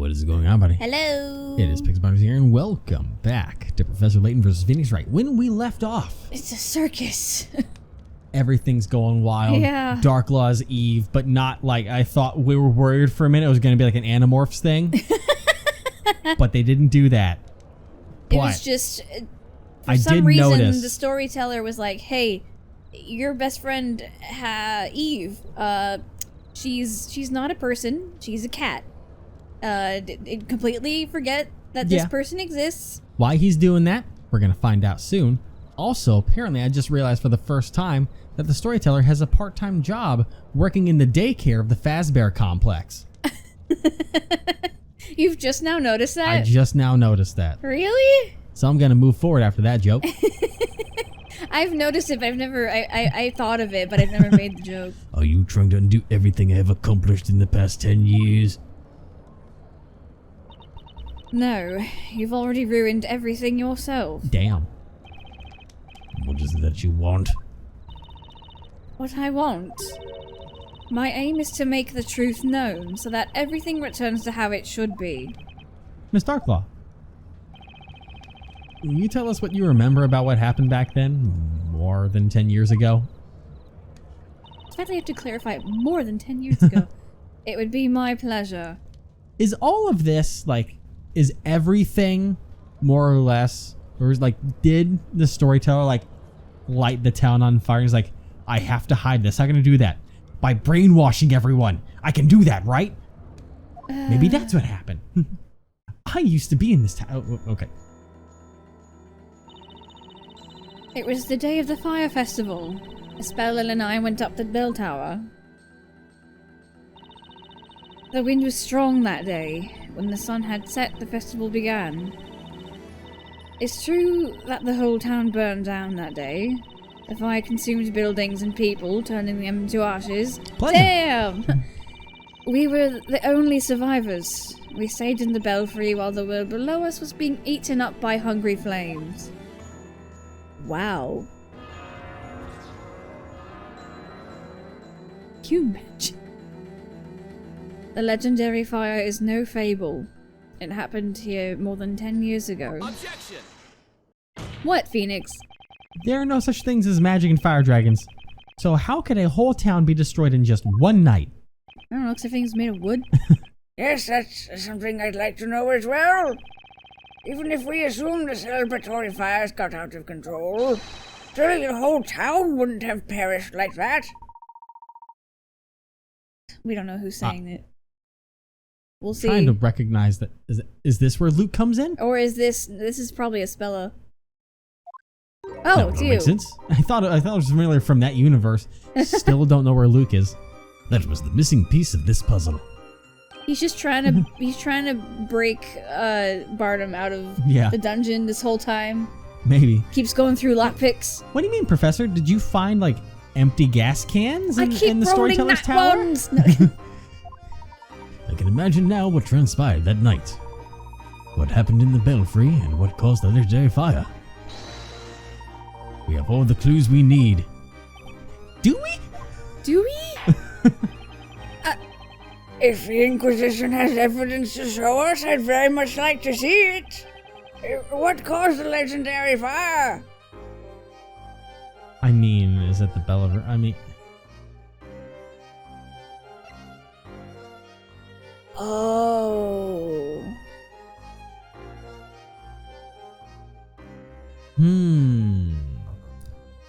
What is going on, buddy? Hello. It is Pixbutters here, and welcome back to Professor Layton versus Phoenix Wright. When we left off, It's a circus. everything's going wild. Yeah. Dark Law's Eve, but not like I thought. We were worried for a minute it was going to be like an Animorphs thing, but they didn't do that. It was just, for I some did reason, notice. the storyteller was like, hey, your best friend, Eve, she's not a person, she's a cat. Completely forget that this person exists. Why he's doing that, we're going to find out soon. Also, apparently, I just realized for the first time that the storyteller has a part-time job working in the daycare of the Fazbear complex. You've just now noticed that? I just now noticed that. Really? So I'm going to move forward after that joke. I've noticed it, but I've never, I thought of it, but I've never made the joke. Are you trying to undo everything I have accomplished in the past 10 years? No, you've already ruined everything yourself. Damn. What is it that you want? What I want? My aim is to make the truth known, so that everything returns to how it should be. Miss Darklaw, can you tell us what you remember about what happened back then? More than 10 years ago? In fact, I have to clarify, more than 10 years ago. It would be my pleasure. Is all of this, like, is everything more or less, or is like, did the storyteller, like, light the town on fire? He's like, I have to hide this. How can I do that? By brainwashing everyone. I can do that, right? Maybe that's what happened. I used to be in this town. Oh, okay. It was the day of the fire festival. Espelil and I went up the bell tower. The wind was strong that day. When the sun had set, the festival began. It's true that the whole town burned down that day. The fire consumed buildings and people, turning them into ashes. Pleasant. Damn! We were the only survivors. We stayed in the belfry while the world below us was being eaten up by hungry flames. Wow. Can you imagine? The legendary fire is no fable. It happened here more than 10 years ago. Objection! What, Phoenix? There are no such things as magic and fire dragons. So how could a whole town be destroyed in just one night? I don't know, looks like everything's made of wood. Yes, that's something I'd like to know as well. Even if we assume the celebratory fires got out of control, surely the whole town wouldn't have perished like that. We don't know who's saying it. We'll see. Trying to recognize that. Is this where Luke comes in? Or is this is probably a Spella. Oh, it's that you. makes sense. I thought it was familiar from that universe. Still don't know where Luke is. That was the missing piece of this puzzle. He's just trying to break Barnum out of the dungeon this whole time. Maybe. Keeps going through lockpicks. What do you mean, Professor? Did you find like empty gas cans in the storyteller's tower? No. I can imagine now what transpired that night. What happened in the belfry and what caused the legendary fire. We have all the clues we need. Do we? Do we? If the Inquisition has evidence to show us, I'd very much like to see it. What caused the legendary fire? I mean, is it the Belliver? I mean... Oh.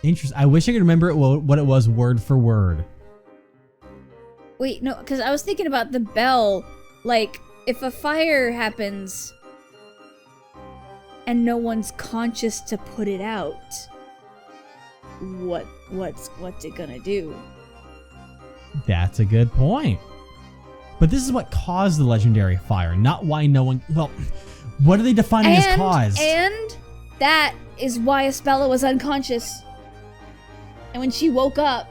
Interesting. I wish I could remember what it was word for word. Wait, no, because I was thinking about the bell. Like, if a fire happens and no one's conscious to put it out, what's it gonna do? That's a good point. But this is what caused the legendary fire, not why no one... Well, what are they defining as cause? And that is why Espella was unconscious. And when she woke up,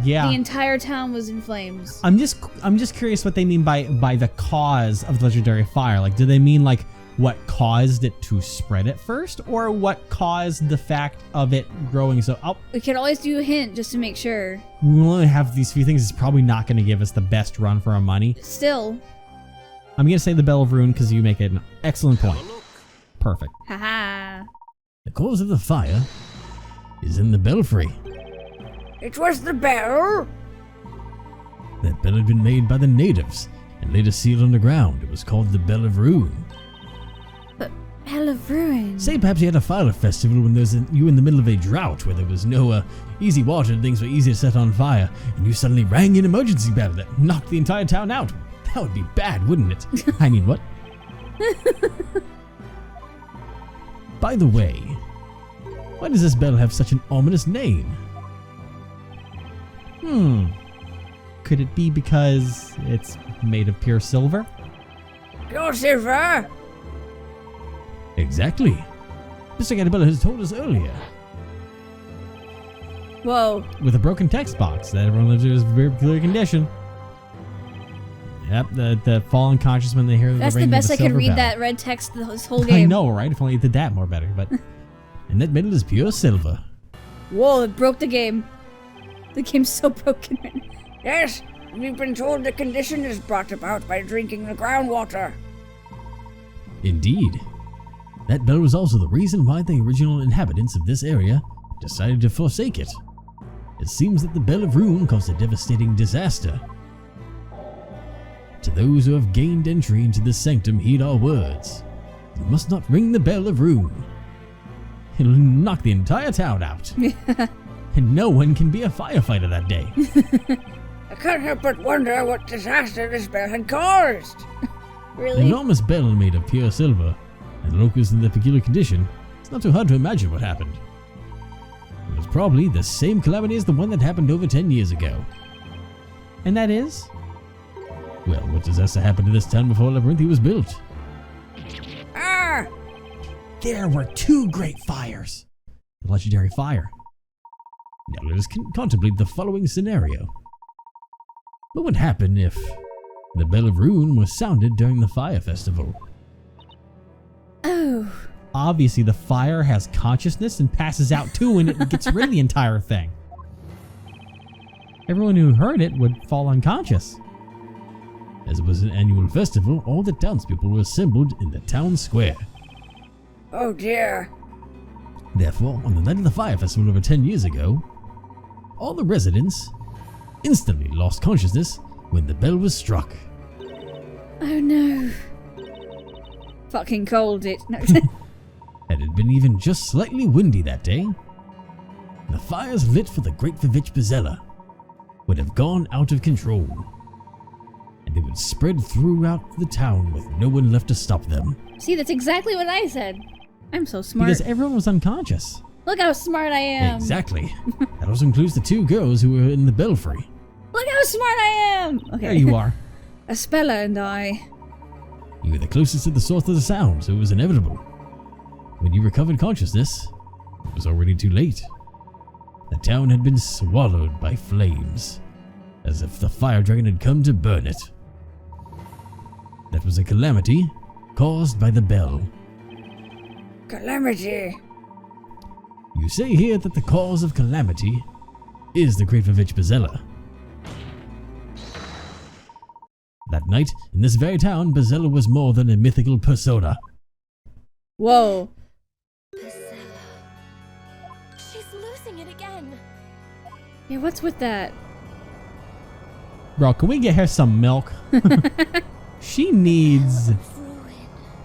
the entire town was in flames. I'm just curious what they mean by the cause of the legendary fire. Like, do they mean like what caused it to spread at first, or what caused the fact of it growing so... Oh, we can always do a hint just to make sure. We only have these few things. It's probably not going to give us the best run for our money. Still. I'm gonna say the Bell of Ruin because you make an excellent point. Perfect. Haha. The cause of the fire is in the belfry. It was the bell? That bell had been made by the natives and later sealed underground. It was called the Bell of Ruin. But Bell of Ruin. Say perhaps you had a fire festival when you were in the middle of a drought where there was no easy water and things were easy to set on fire, and you suddenly rang an emergency bell that knocked the entire town out. That would be bad, wouldn't it? I mean, what? By the way, why does this bell have such an ominous name? Could it be because it's made of pure silver? Pure silver? Exactly. Mr. Gatabella has told us earlier. Whoa. With a broken text box that everyone lives in a very peculiar condition. Yep, the fall unconscious when they hear That's the ring the of best the I could silver read bell. that red text this whole game. I know, right? If only it did that more better, but And that metal is pure silver. Whoa, it broke the game. The game's so broken right now. Yes, we've been told the condition is brought about by drinking the groundwater. Indeed. That bell was also the reason why the original inhabitants of this area decided to forsake it. It seems that the Bell of Ruin caused a devastating disaster. To those who have gained entry into this sanctum, heed our words. You must not ring the Bell of Ruin. It'll knock the entire town out. And no one can be a firefighter that day. I can't help but wonder what disaster this bell had caused. An Really? enormous bell made of pure silver, and locals in their peculiar condition, it's not too hard to imagine what happened. It was probably the same calamity as the one that happened over 10 years ago. and that is Well, what disaster happened to this town before Labyrinthi was built? Ah! there were two great fires. The legendary fire. Now let us contemplate the following scenario. What would happen if the Bell of Ruin was sounded during the fire festival? Oh. Obviously, the fire has consciousness and passes out too, and it gets rid of the entire thing. Everyone who heard it would fall unconscious. As it was an annual festival, all the townspeople were assembled in the town square. Oh dear. Therefore, on the night of the fire festival over 10 years ago, all the residents instantly lost consciousness when the bell was struck. Oh no. Fucking cold it. No. Had it been even just slightly windy that day, the fires lit for the Great Vivitch Bazella would have gone out of control, and they would spread throughout the town with no one left to stop them. See, that's exactly what I said. I'm so smart. Because everyone was unconscious. Look how smart I am. Exactly. That also includes the two girls who were in the belfry. Look how smart I am. Okay. There you are. Espella and I. You were the closest to the source of the sound, so it was inevitable. When you recovered consciousness, it was already too late. The town had been swallowed by flames, as if the fire dragon had come to burn it. That was a calamity caused by the bell. Calamity. You say here that the cause of calamity is the Great Vivitch Bazella. That night, in this very town, Bazella was more than a mythical persona. Whoa. Priscilla. She's losing it again. Yeah, what's with that? Bro, can we get her some milk? She needs... Ruin.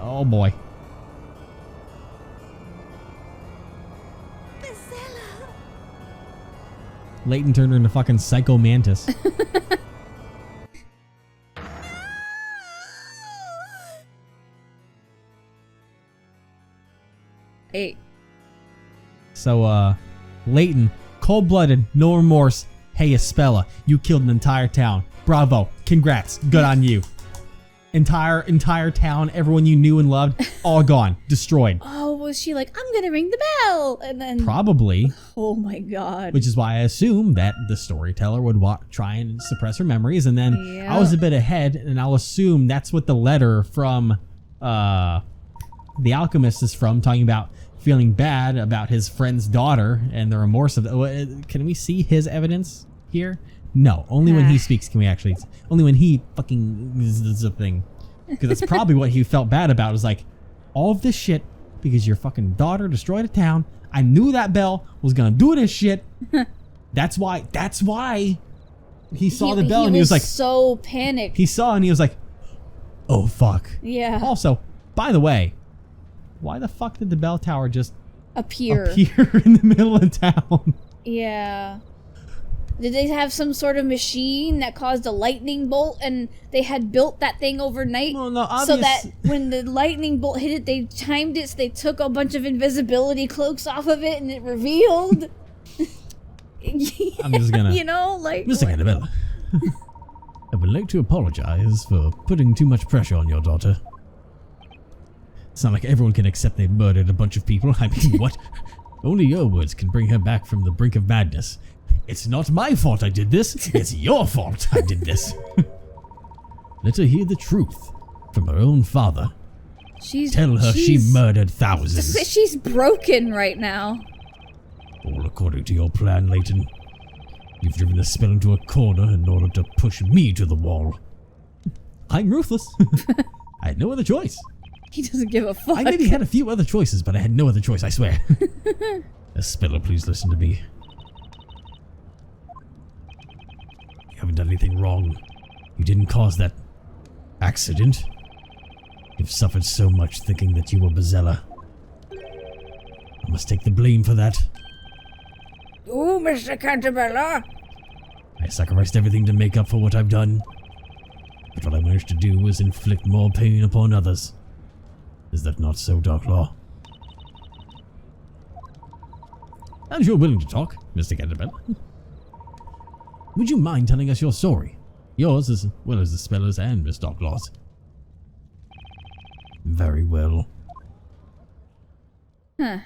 Oh boy. Priscilla. Layton turned her into fucking Psycho Mantis. Hey. So, Layton, cold-blooded, no remorse. Hey, Espella, you killed an entire town. Bravo. Congrats. Good on you. Entire town, everyone you knew and loved, all gone. Destroyed. Oh, was she like, I'm gonna ring the bell? And then... Probably. Oh my god. Which is why I assume that the storyteller would try and suppress her memories, and then Yeah. I was a bit ahead, and I'll assume that's what the letter from the alchemist is from, talking about feeling bad about his friend's daughter and the remorse of can we see his evidence here? No, only when he speaks can we actually. Only when he fucking is a thing. Because that's probably what he felt bad about. Is like, all of this shit because your fucking daughter destroyed a town. I knew that Belle was gonna do this shit. That's why he saw the bell and he was like so panicked. He saw and he was like, oh fuck. Yeah. Also, by the way, why the fuck did the bell tower just appear in the middle of town? Yeah. Did they have some sort of machine that caused a lightning bolt and they had built that thing overnight? Well, no, so that when the lightning bolt hit it, they timed it so they took a bunch of invisibility cloaks off of it and it revealed. I'm just gonna... You know, like... Mr. Annabella, I would like to apologize for putting too much pressure on your daughter. It's not like everyone can accept they murdered a bunch of people. I mean, what? Only your words can bring her back from the brink of madness. It's not my fault I did this. It's your fault I did this. Let her hear the truth from her own father. Tell her she murdered thousands. She's broken right now. All according to your plan, Layton. You've driven the spell into a corner in order to push me to the wall. I'm ruthless. I had no other choice. He doesn't give a fuck. I maybe had a few other choices, but I had no other choice, I swear. Speller, please listen to me. You haven't done anything wrong. You didn't cause that accident. You've suffered so much thinking that you were Bezella. I must take the blame for that. Oh, Mr. Cantabella. I sacrificed everything to make up for what I've done. But what I managed to do was inflict more pain upon others. Is that not so, Darklaw? As you're willing to talk, Mr. Cantabella, would you mind telling us your story? Yours as well as the Speller's and Miss Darklaw's. Very well. Huh.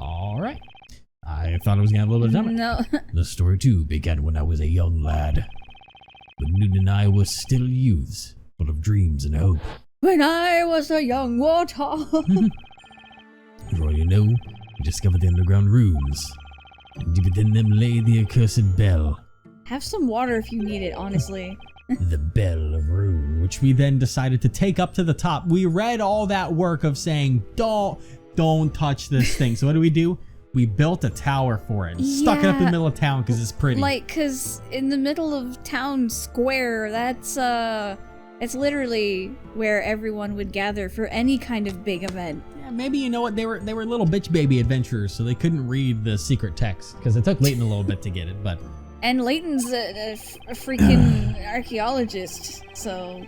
Alright. I thought I was gonna have a little bit of time. No. The story too began when I was a young lad. When Newton and I were still youths, full of dreams and hope. When I was a young warthog. For all you know, we discovered the underground rooms. And deep within them lay the accursed bell. Have some water if you need it, honestly. The Bell of Rune. Which we then decided to take up to the top. We read all that work of saying, don't touch this thing. So what do? We built a tower for it and stuck it up in the middle of town because it's pretty. Like, because in the middle of town square, that's, it's literally where everyone would gather for any kind of big event. Yeah, maybe you know what, they were little bitch baby adventurers, so they couldn't read the secret text because it took Layton a little bit to get it, but... And Layton's a freaking archaeologist, so...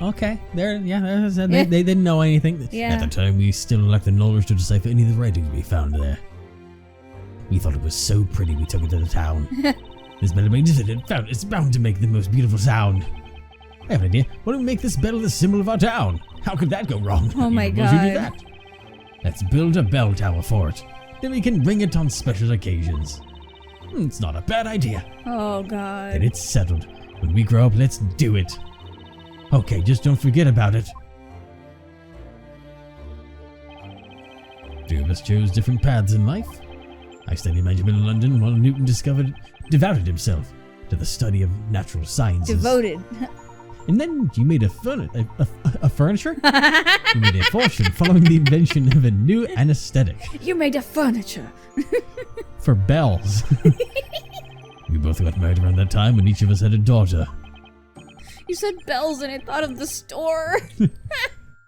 Okay, they didn't know anything. Yeah. At the time, we still lacked the knowledge to decipher any of the writings we found there. We thought it was so pretty we took it to the town. This bell magnificent, it's bound to make the most beautiful sound. I have an idea. Why don't we make this bell the symbol of our town? How could that go wrong? Oh my Suppose we do God. that. Let's build a bell tower for it. Then we can ring it on special occasions. It's not a bad idea. Oh God. Then it's settled. When we grow up, let's do it. Okay, just don't forget about it. Two of us chose different paths in life. I studied management in London while Newton devoted himself to the study of natural sciences. Devoted. And then you made a furniture? You made a fortune following the invention of a new anesthetic. You made a furniture. For bells. We both got married around that time and each of us had a daughter. You said bells and I thought of the store.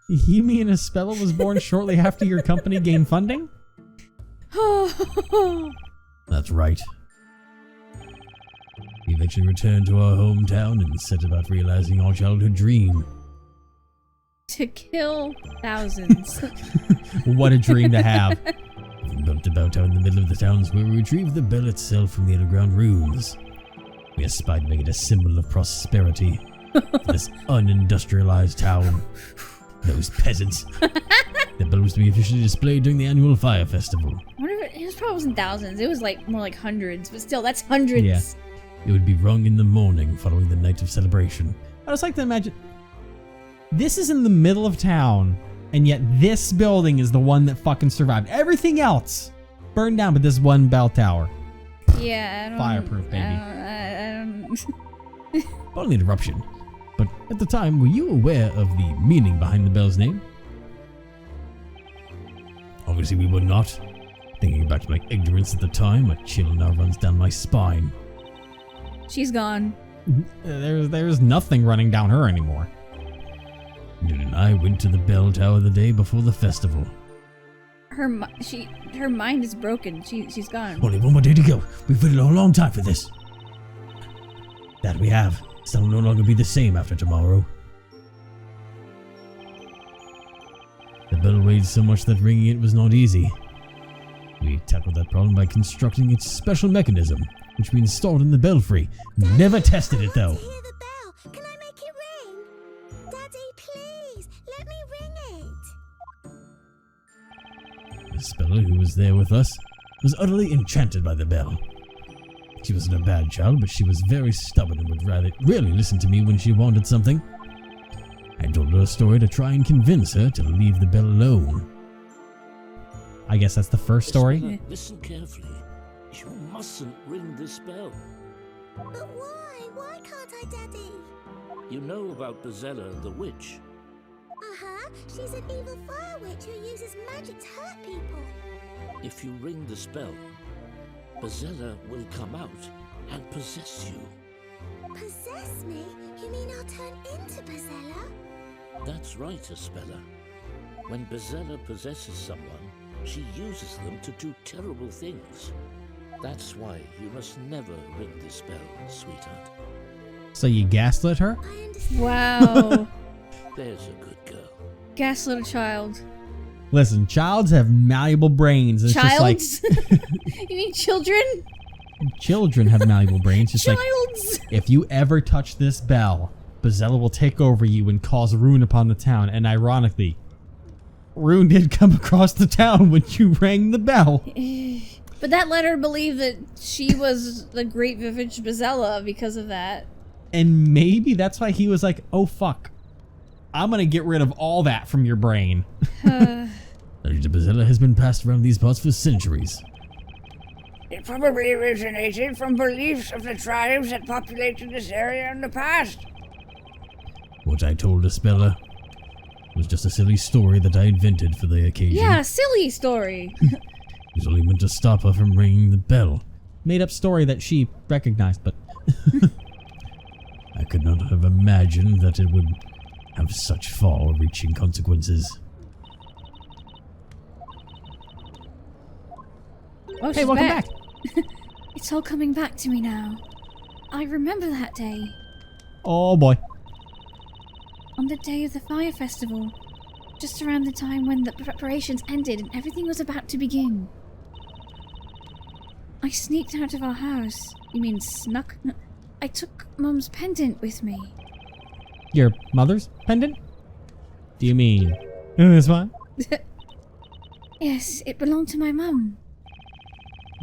You mean Isabella was born shortly after your company gained funding? That's right. We eventually returned to our hometown and set about realizing our childhood dream. To kill thousands. What a dream to have. We built a bell tower in the middle of the towns where we retrieved the bell itself from the underground ruins. We aspired to make it a symbol of prosperity for this unindustrialized town. Those peasants. The bell was to be officially displayed during the annual fire festival. I wonder if it probably wasn't thousands. It was like more like hundreds, but still, that's hundreds. Yeah. It would be rung in the morning following the night of celebration. I just like to imagine, this is in the middle of town, and yet this building is the one that fucking survived. Everything else burned down, but this one bell tower. Yeah, I don't... Fireproof, baby. I don't... Following the eruption, But at the time, were you aware of the meaning behind the bell's name? Obviously we were not. Thinking back to my ignorance at the time, a chill now runs down my spine. She's gone. There's nothing running down her anymore. Noon and I went to the bell tower the day before the festival. Her mind is broken. She's gone. Only one more day to go. We've waited a long time for this. That we have. Still will no longer be the same after tomorrow. The bell weighed so much that ringing it was not easy. We tackled that problem by constructing a special mechanism, which we installed in the belfry. We never tested it though. I want to hear the bell. Can I make it ring? Daddy, please, let me ring it. The speller who was there with us was utterly enchanted by the bell. She wasn't a bad child, but she was very stubborn and would rarely listen to me when she wanted something. I told her a story to try and convince her to leave the bell alone. I guess that's the first story. Speller, listen carefully. You mustn't ring this bell. But why? Why can't I, Daddy? You know about Bezella the witch. Uh-huh. She's an evil fire witch who uses magic to hurt people. If you ring the spell, Bezella will come out and possess you. Possess me? You mean I'll turn into Bezella? That's right, Speller. When Bezella possesses someone, she uses them to do terrible things. That's why you must never ring this bell, sweetheart. So you gaslit her? I understand. Wow. There's a good girl. Gaslit a child. Listen, childs have malleable brains. It's Childs? just like You mean children? children have malleable brains. Just like Childs? if you ever touch this bell, Bezella will take over you and cause ruin upon the town. And ironically, ruin did come across the town when you rang the bell. But that led her to believe that she was the great Vivage Bezella because of that. And maybe that's why he was like, oh fuck, I'm gonna get rid of all that from your brain. Legend of Bezella has been passed around these parts for centuries. It probably originated from beliefs of the tribes that populated this area in the past. What I told Speller was just a silly story that I invented for the occasion. Yeah, silly story. It was only meant to stop her from ringing the bell. Made up story that she recognized, but I could not have imagined that it would have such far-reaching consequences. Oh, hey, she's welcome back. It's all coming back to me now. I remember that day. Oh boy. On the day of the fire festival. Just around the time when the preparations ended and everything was about to begin. I sneaked out of our house. You mean snuck? No, I took Mum's pendant with me. Your mother's pendant? Do you mean this one? Yes, it belonged to my mum.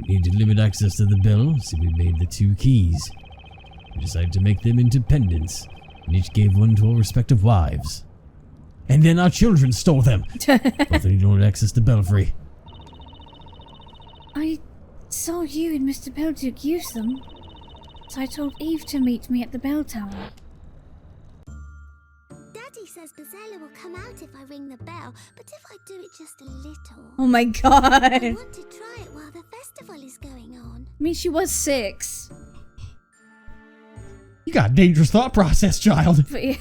We needed limit access to the bell, so we made the two keys. We decided to make them into pendants, and each gave one to our respective wives. And then our children stole them. Both need no access to belfry. I saw you and Mr. Belduke use them. So I told Eve to meet me at the bell tower. Daddy says Bezella will come out if I ring the bell, but if I do it just a little... Oh my god. I want to try it while the festival is going on. I mean, she was 6. You got a dangerous thought process, child. But yeah.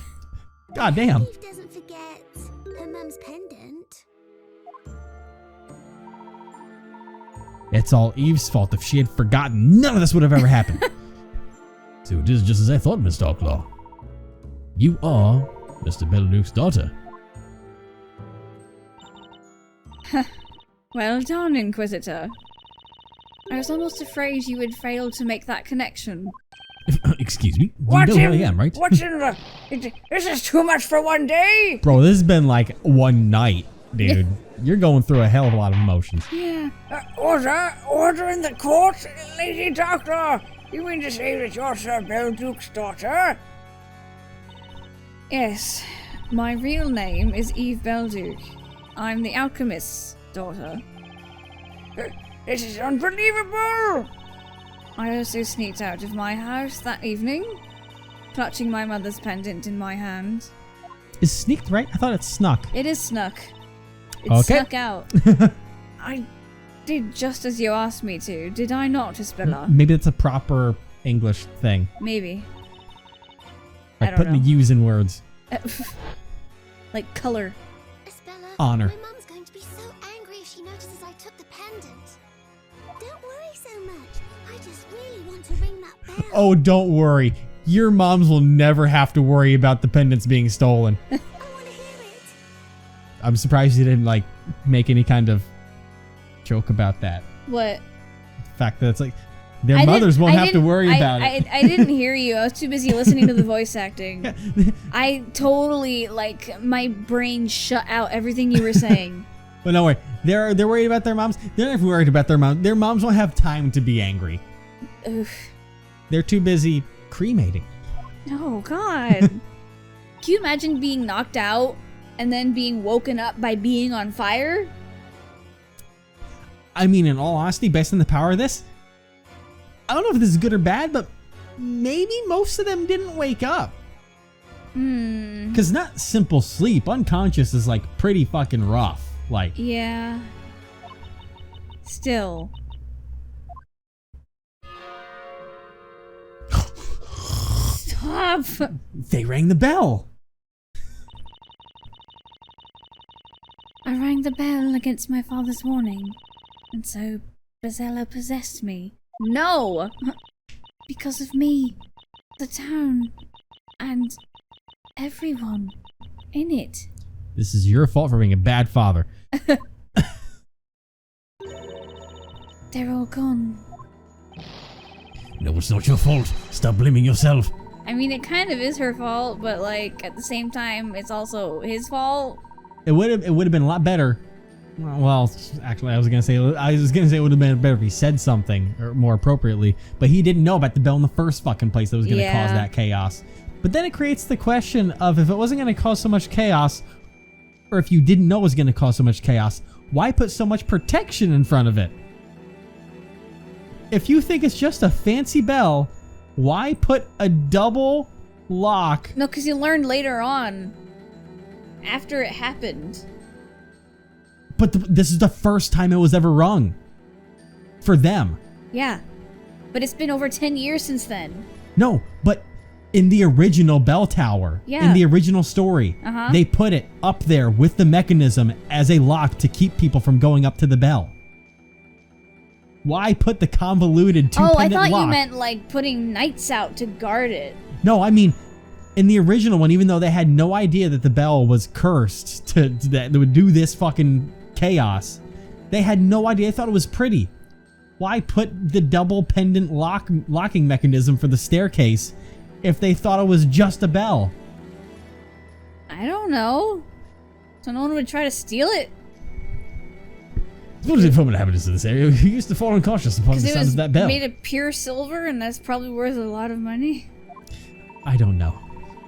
God damn. Eve doesn't forget her mum's pendant. It's all Eve's fault. If she had forgotten, none of this would have ever happened. So it is just as I thought, Miss Darklaw. You are Mr. Belduke's daughter. Well done, Inquisitor. I was almost afraid you would fail to make that connection. Excuse me. You What's know who I in, am, right? What's in the... This is too much for one day. Bro, this has been like one night, dude. You're going through a hell of a lot of emotions. Yeah. Order in the court, Lady Doctor. You mean to say that you're Sir Belduke's daughter? Yes. My real name is Eve Belduke. I'm the alchemist's daughter. This is unbelievable. I also sneaked out of my house that evening. clutching my mother's pendant in my hand. Is sneaked right? I thought it's snuck. It is snuck. It Okay. snuck out. I did just as you asked me to. Did I not, Isabella? Maybe that's a proper English thing. Maybe. I Like don't putting know. the U's in words. Like color. Isabella, Honor. my mum's going to be so angry if she notices I took the pendant. Don't worry so much. I just really want to ring that bell. Oh, don't worry. Your moms will never have to worry about the pendants being stolen. I want to hear it. I'm surprised you didn't like make any kind of joke about that. What? The fact that it's like their mothers won't have to worry about it. I didn't hear you. I was too busy listening to the voice acting. I totally, like, my brain shut out everything you were saying. But no worry. They're worried about their moms. They're not worried about their moms. Their moms won't have time to be angry. Oof. They're too busy cremating. Oh, God. Can you imagine being knocked out and then being woken up by being on fire? I mean, in all honesty, based on the power of this, I don't know if this is good or bad, but maybe most of them didn't wake up. Because not simple sleep. Unconscious is like pretty fucking rough. Like, Yeah. Still. Stop! they rang the bell. I rang the bell against my father's warning, and so Brazella possessed me. No! Because of me, the town, and everyone in it. This is your fault for being a bad father. They're all gone. No, it's not your fault. Stop blaming yourself. I mean, it kind of is her fault, but like at the same time, it's also his fault. It would have been a lot better. Well, actually, I was gonna say it would have been better if he said something or more appropriately. But he didn't know about the bell in the first fucking place that was gonna cause that chaos. But then it creates the question of if it wasn't gonna cause so much chaos, or if you didn't know it was gonna cause so much chaos, why put so much protection in front of it? If you think it's just a fancy bell, why put a double lock? No, because you learned later on, after it happened. But this is the first time it was ever rung. For them. Yeah, but it's been over 10 years since then. No, but in the original bell tower, Yeah. in the original story, they put it up there with the mechanism as a lock to keep people from going up to the bell. Why put the convoluted two-pendant Oh, I thought lock? you meant like putting knights out to guard it. No, I mean, in the original one, even though they had no idea that the bell was cursed that would do this fucking chaos, they had no idea. They thought it was pretty. Why put the double pendant locking mechanism for the staircase if they thought it was just a bell? I don't know. So no one would try to steal it? What is it from what happened to this area? He used to fall unconscious upon the Because it sound was of that bell. made of pure silver, and that's probably worth a lot of money. I don't know.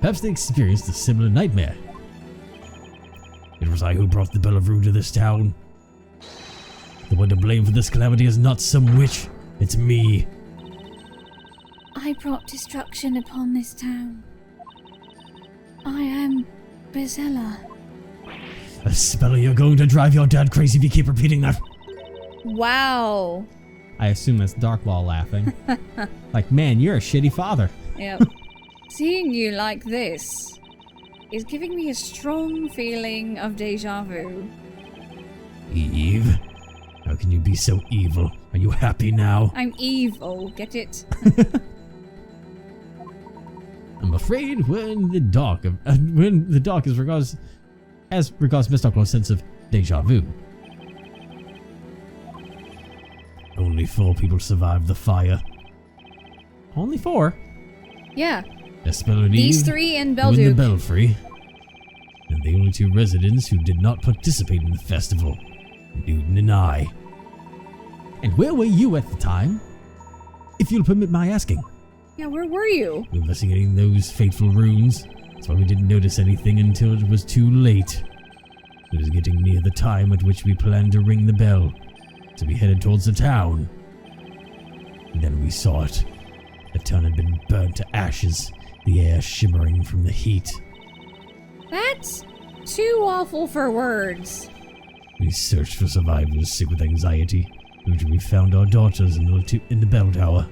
Perhaps they experienced a similar nightmare. It was I who brought the Bell of Rue to this town. The one to blame for this calamity is not some witch. It's me. I brought destruction upon this town. I am Brazella. Speller, you're going to drive your dad crazy if you keep repeating that. Wow. I assume that's Darklaw laughing. Like, man, you're a shitty father. Yep. Seeing you like this is giving me a strong feeling of deja vu. Eve? How can you be so evil? Are you happy now? I'm evil, get it? I'm afraid when the dog is regards Miss Darklaw's sense of deja vu. Only 4 people survived the fire. Only 4? Yeah. Espeller and These Eve, 3 and who in the Belduke. Belfry, and the only 2 residents who did not participate in the festival, Newton and I. And where were you at the time? If you'll permit my asking, Yeah, where were you? investigating those fateful runes. That's why we didn't notice anything until it was too late. It was getting near the time at which we planned to ring the bell, so we headed towards the town. And then we saw it. The town had been burnt to ashes, the air shimmering from the heat. That's too awful for words. We searched for survivors sick with anxiety, until we found our daughters in the bell tower.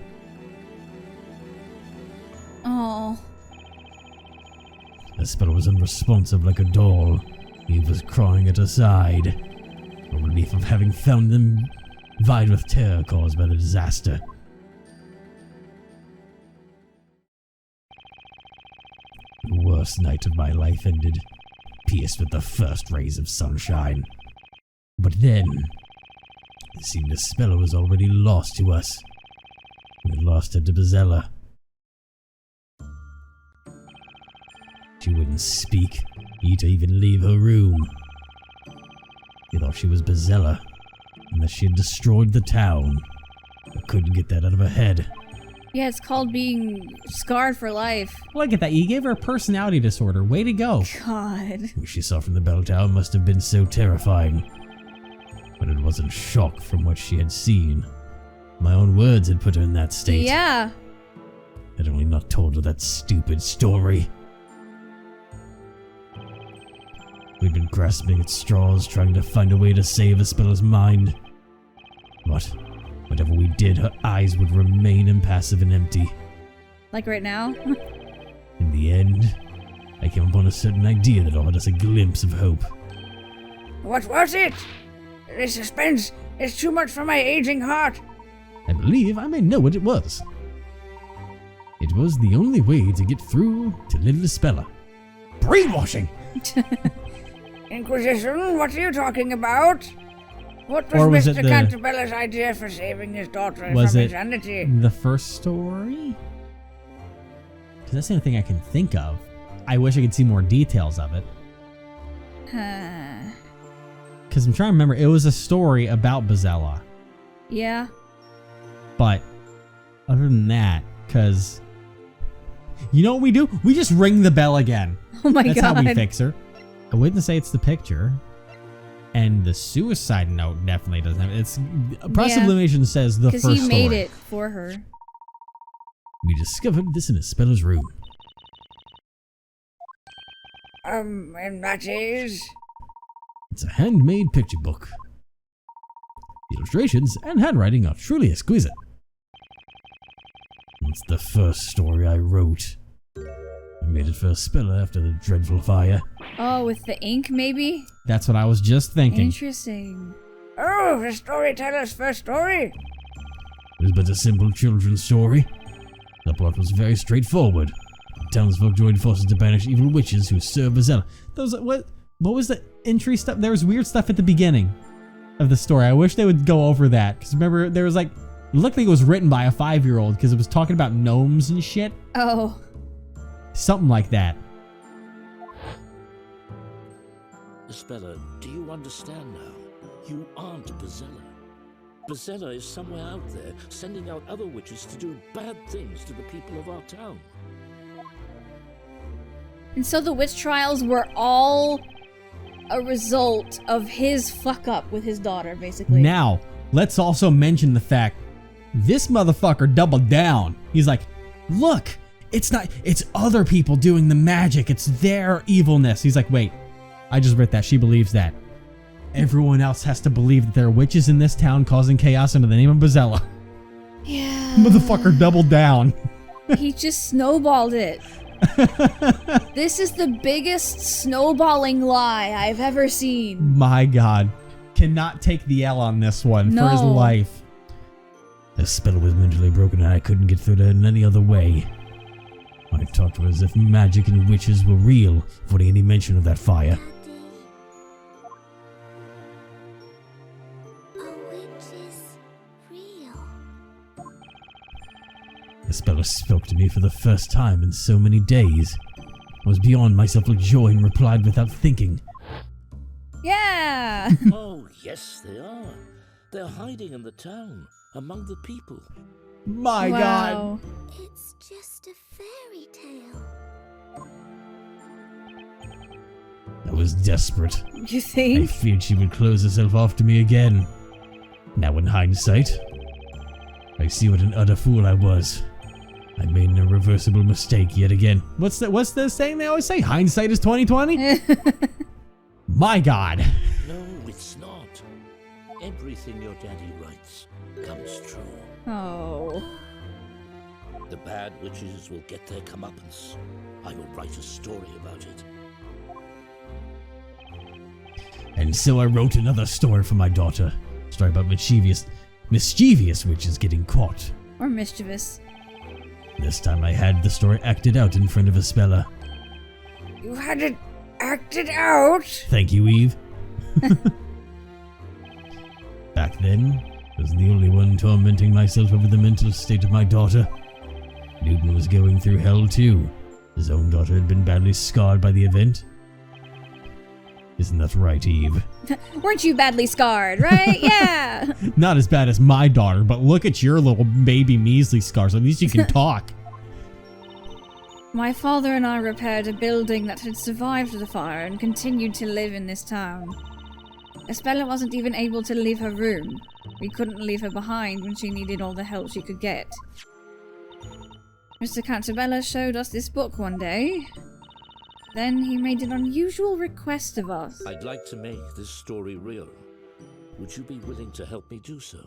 Oh. The spell was unresponsive like a doll. Eve was crying at her side. The relief of having found them vied with terror caused by the disaster. The worst night of my life ended, pierced with the first rays of sunshine. But then, it seemed the spell was already lost to us. We had lost her to Bezella. She wouldn't speak, eat, or even leave her room. We thought she was Bezella, and that she had destroyed the town. I couldn't get that out of her head. Yeah, it's called being scarred for life. Look at that. You gave her a personality disorder. Way to go. God. What she saw from the bell tower must have been so terrifying. But it wasn't shock from what she had seen. My own words had put her in that state. Yeah. I'd only not told her that stupid story. We'd been grasping at straws, trying to find a way to save Isabela's mind. But whatever we did, her eyes would remain impassive and empty. Like right now? In the end, I came upon a certain idea that offered us a glimpse of hope. What was it? The suspense is too much for my aging heart. I believe I may know what it was. It was the only way to get through to little Isabella. Brainwashing! Inquisition, what are you talking about? What was, Or was Mr. it the- Cantabella's idea for saving his daughter Was from it insanity? the first story? Because that's the only thing I can think of. I wish I could see more details of it. Because I'm trying to remember. It was a story about Bezella. Yeah. But other than that, because... You know what we do? We just ring the bell again. Oh my That's god. how we fix her. I wouldn't say it's the picture. And the suicide note definitely doesn't have it. It's Process of Yeah. Elimination says the first Because story. he made it for her. We discovered this in Isabela's room. And that is... It's a handmade picture book. The illustrations and handwriting are truly exquisite. It's the first story I wrote. I made it for Isabella after the dreadful fire. Oh, with the ink maybe? That's what I was just thinking. Interesting. Oh, the storyteller's first story. It was but a simple children's story. The plot was very straightforward. Townsfolk joined forces to banish evil witches who serve Bezella. What was the entry stuff? There was weird stuff at the beginning of the story. I wish they would go over that. Because remember, there was like... It looked like it was written by a 5-year-old because it was talking about gnomes and shit. Oh. Something like that. Isabella, do you understand now? You aren't Bezella. Bezella is somewhere out there, sending out other witches to do bad things to the people of our town. And so the witch trials were all a result of his fuck up with his daughter, basically. Now, let's also mention the fact this motherfucker doubled down. He's like, look, it's other people doing the magic. It's their evilness. He's like, wait, I just read that. She believes that. Everyone else has to believe that there are witches in this town causing chaos under the name of Bezella. Yeah. Motherfucker doubled down. He just snowballed it. This is the biggest snowballing lie I've ever seen. My God. Cannot take the L on this one for his No. life. The spell was mentally broken and I couldn't get through to her in any other way. I talked to her as if magic and witches were real, avoiding any mention of that fire. Daddy. A witch is real. The speller spoke to me for the first time in so many days. I was beyond myself with joy and replied without thinking. Yeah. Oh, yes, they are. They're hiding in the town, among the people. My God. Wow. It's just a fairy tale. I was desperate. You I think? feared she would close herself off to me again. Now in hindsight, I see what an utter fool I was. I made an irreversible mistake yet again. What's the saying they always say? Hindsight is 20/20? My God. No, it's not. Everything your daddy writes comes true. Oh. The bad witches will get their comeuppance. I will write a story about it. And so I wrote another story for my daughter. A story about mischievous witches getting caught. Or mischievous. This time I had the story acted out in front of Espella. You had it acted out? Thank you, Eve. Back then, I was the only one tormenting myself over the mental state of my daughter. Newton was going through hell too. His own daughter had been badly scarred by the event. Isn't that right, Eve? Weren't you badly scarred, right? Yeah. Not as bad as my daughter, but look at your little baby measly scars. At least you can talk. My father and I repaired a building that had survived the fire and continued to live in this town. Espella wasn't even able to leave her room. We couldn't leave her behind when she needed all the help she could get. Mr. Cantabella showed us this book one day. Then he made an unusual request of us. I'd like to make this story real. Would you be willing to help me do so?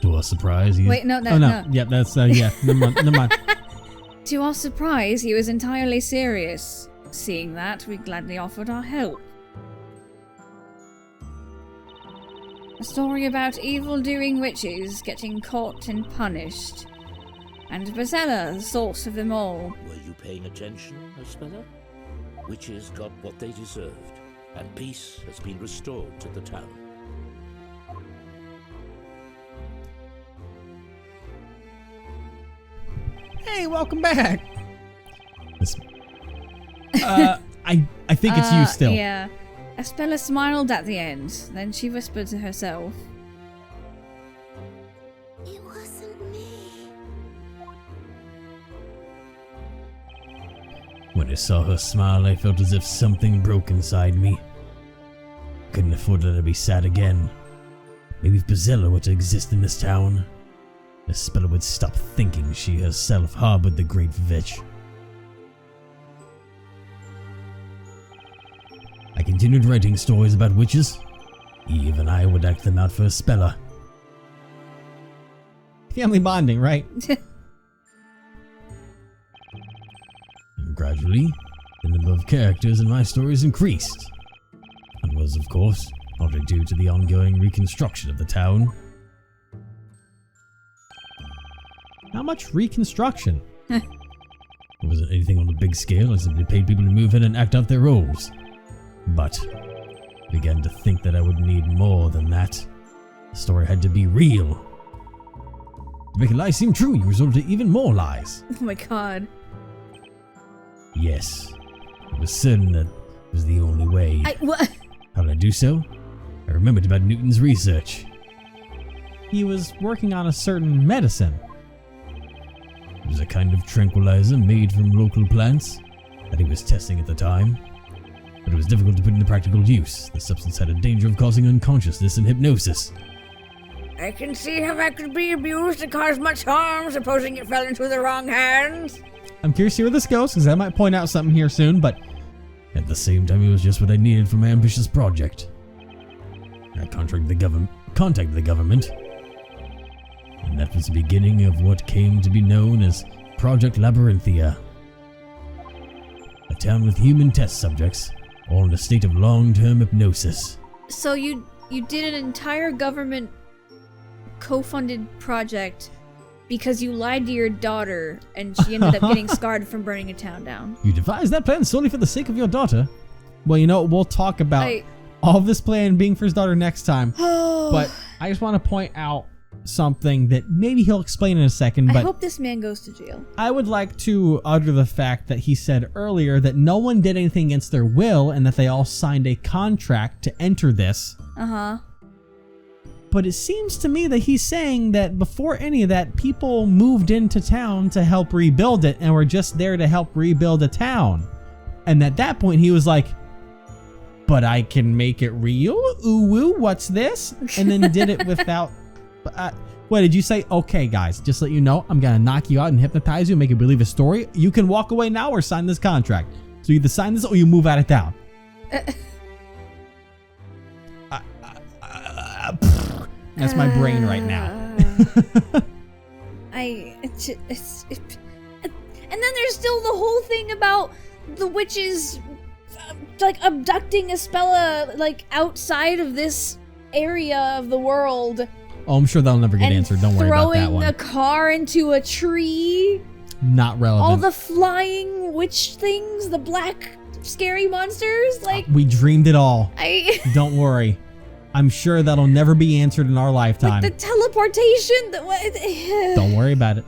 To our surprise, he... Wait, no. Yep, that's, yeah. Never mind. To our surprise, he was entirely serious. Seeing that, we gladly offered our help. A story about evil-doing witches getting caught and punished. And Brazella, the source of them all. Were you paying attention, Espella? Witches got what they deserved, and peace has been restored to the town. Hey, welcome back. This- I think it's you still. Yeah. Espella smiled at the end, then she whispered to herself. It wasn't me. When I saw her smile, I felt as if something broke inside me. Couldn't afford to let her be sad again. Maybe if Brazella were to exist in this town, Espella would stop thinking she herself harbored the great witch. I continued writing stories about witches. Eve and I would act them out for Espella. Family bonding, right? And gradually, the number of characters in my stories increased. And was, of course, partly due to the ongoing reconstruction of the town. How much reconstruction? It wasn't anything on a big scale. I simply paid people to move in and act out their roles. But I began to think that I would need more than that. The story had to be real. To make a lie seem true, you resorted to even more lies. Oh my god. Yes, I was certain that was the only way. What? How did I do so? I remembered about Newton's research. He was working on a certain medicine. It was a kind of tranquilizer made from local plants that he was testing at the time. But it was difficult to put into practical use. The substance had a danger of causing unconsciousness and hypnosis. I can see how that could be abused and cause much harm, supposing it fell into the wrong hands. I'm curious to see where this goes, because I might point out something here soon, but... At the same time, it was just what I needed for my ambitious project. I contacted the government. And that was the beginning of what came to be known as Project Labyrinthia. A town with human test subjects, all in a state of long-term hypnosis. So you did an entire government co-funded project because you lied to your daughter and she ended up getting scarred from burning a town down. You devised that plan solely for the sake of your daughter? Well, you know, we'll talk about all of this plan being for his daughter next time. But I just want to point out something that maybe he'll explain in a second. But I hope this man goes to jail. I would like to utter the fact that he said earlier that no one did anything against their will and that they all signed a contract to enter this. Uh-huh. But it seems to me that he's saying that before any of that, people moved into town to help rebuild it and were just there to help rebuild a town. And at that point, he was like, but I can make it real? Ooh, what's this? And then did it without What did you say? Okay, guys, just let you know, I'm gonna knock you out and hypnotize you and make you believe a story. You can walk away now or sign this contract. So either sign this or you move out of town. That's my brain right now. And then there's still the whole thing about the witches, like, abducting Espella, like, outside of this area of the world. Oh, I'm sure that'll never get answered. Don't worry about that one. Throwing a car into a tree. Not relevant. All the flying witch things, the black scary monsters. Like, we dreamed it all. Don't worry. I'm sure that'll never be answered in our lifetime. Like the teleportation. Don't worry about it.